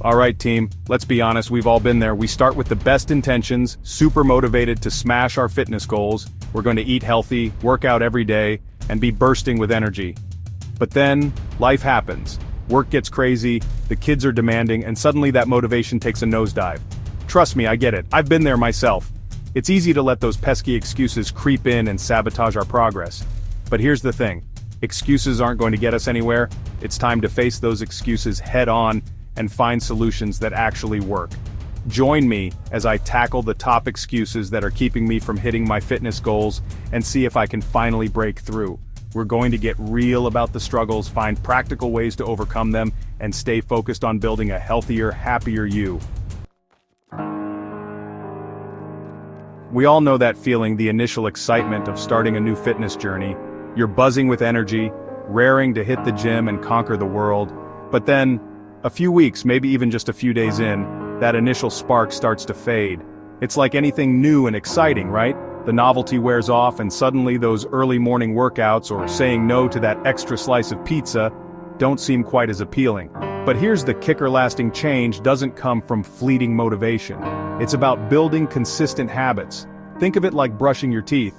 Alright team, let's be honest, we've all been there. We start with the best intentions, super motivated to smash our fitness goals. We're going to eat healthy, work out every day, and be bursting with energy. But then, life happens. Work gets crazy, the kids are demanding, and suddenly that motivation takes a nosedive. Trust me, I get it. I've been there myself. It's easy to let those pesky excuses creep in and sabotage our progress. But here's the thing. Excuses aren't going to get us anywhere. It's time to face those excuses head on and find solutions that actually work. Join me as I tackle the top excuses that are keeping me from hitting my fitness goals and see if I can finally break through. We're going to get real about the struggles, find practical ways to overcome them, and stay focused on building a healthier, happier you. We all know that feeling, the initial excitement of starting a new fitness journey. You're buzzing with energy, raring to hit the gym and conquer the world. But then, a few weeks, maybe even just a few days in, that initial spark starts to fade. It's like anything new and exciting, right? The novelty wears off and suddenly those early morning workouts or saying no to that extra slice of pizza don't seem quite as appealing. But here's the kicker: lasting change doesn't come from fleeting motivation. It's about building consistent habits. Think of it like brushing your teeth.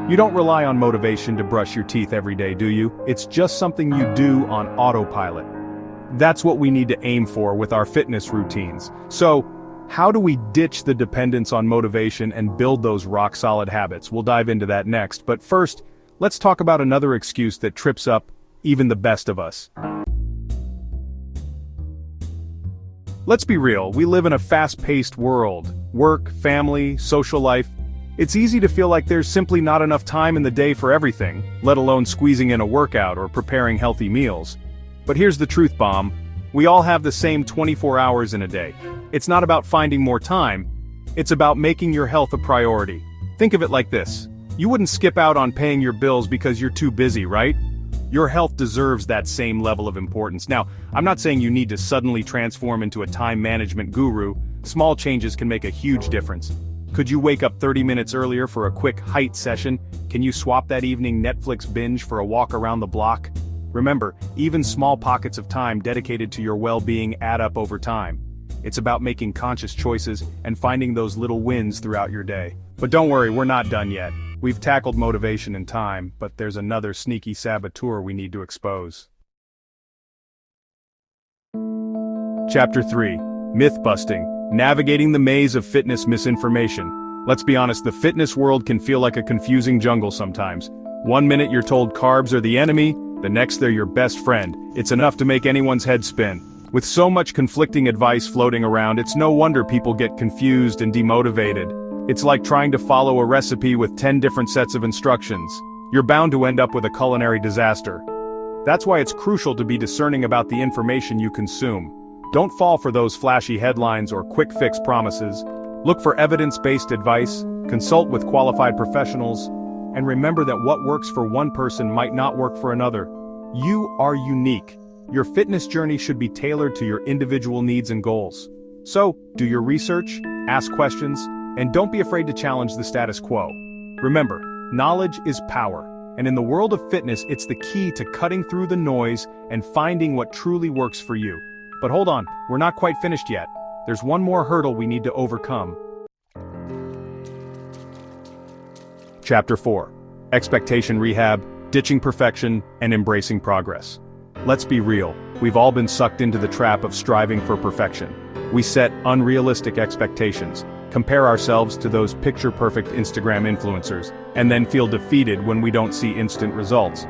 You don't rely on motivation to brush your teeth every day, do you? It's just something you do on autopilot. That's what we need to aim for with our fitness routines. So, how do we ditch the dependence on motivation and build those rock-solid habits? We'll dive into that next, but first, let's talk about another excuse that trips up even the best of us. Let's be real, we live in a fast-paced world. Work, family, social life. It's easy to feel like there's simply not enough time in the day for everything, let alone squeezing in a workout or preparing healthy meals. But here's the truth bomb. We all have the same 24 hours in a day. It's not about finding more time. It's about making your health a priority. Think of it like this. You wouldn't skip out on paying your bills because you're too busy, right? Your health deserves that same level of importance. Now, I'm not saying you need to suddenly transform into a time management guru. Small changes can make a huge difference. Could you wake up 30 minutes earlier for a quick height session? Can you swap that evening Netflix binge for a walk around the block? Remember, even small pockets of time dedicated to your well-being add up over time. It's about making conscious choices and finding those little wins throughout your day. But don't worry, we're not done yet. We've tackled motivation and time, but there's another sneaky saboteur we need to expose. Chapter 3. Myth-busting. Navigating the maze of fitness misinformation. Let's be honest, the fitness world can feel like a confusing jungle sometimes. One minute you're told carbs are the enemy, the next they're your best friend. It's enough to make anyone's head spin. With so much conflicting advice floating around, it's no wonder people get confused and demotivated. It's like trying to follow a recipe with 10 different sets of instructions. You're bound to end up with a culinary disaster. That's why it's crucial to be discerning about the information you consume. Don't fall for those flashy headlines or quick-fix promises. Look for evidence-based advice, consult with qualified professionals, and remember that what works for one person might not work for another. You are unique. Your fitness journey should be tailored to your individual needs and goals. So, do your research, ask questions, and don't be afraid to challenge the status quo. Remember, knowledge is power, and in the world of fitness, it's the key to cutting through the noise and finding what truly works for you. But hold on, we're not quite finished yet. There's one more hurdle we need to overcome. Chapter 4. Expectation rehab, ditching perfection, and embracing progress. Let's be real, we've all been sucked into the trap of striving for perfection. We set unrealistic expectations, compare ourselves to those picture-perfect Instagram influencers, and then feel defeated when we don't see instant results.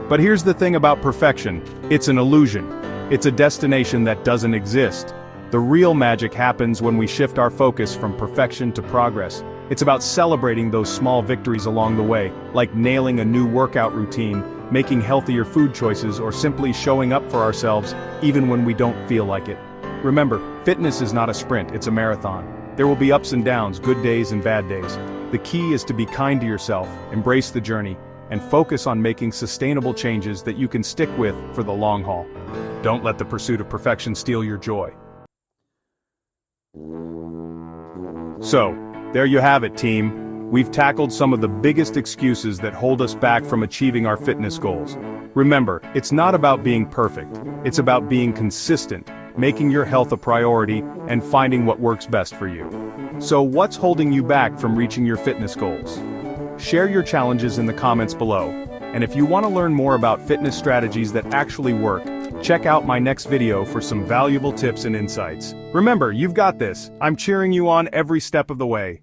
But here's the thing about perfection, it's an illusion. It's a destination that doesn't exist. The real magic happens when we shift our focus from perfection to progress. It's about celebrating those small victories along the way, like nailing a new workout routine, making healthier food choices, or simply showing up for ourselves, even when we don't feel like it. Remember, fitness is not a sprint, it's a marathon. There will be ups and downs, good days and bad days. The key is to be kind to yourself, embrace the journey, and focus on making sustainable changes that you can stick with for the long haul. Don't let the pursuit of perfection steal your joy. So, there you have it, team. We've tackled some of the biggest excuses that hold us back from achieving our fitness goals. Remember, it's not about being perfect. It's about being consistent, making your health a priority, and finding what works best for you. So what's holding you back from reaching your fitness goals? Share your challenges in the comments below. And if you want to learn more about fitness strategies that actually work, check out my next video for some valuable tips and insights. Remember, you've got this. I'm cheering you on every step of the way.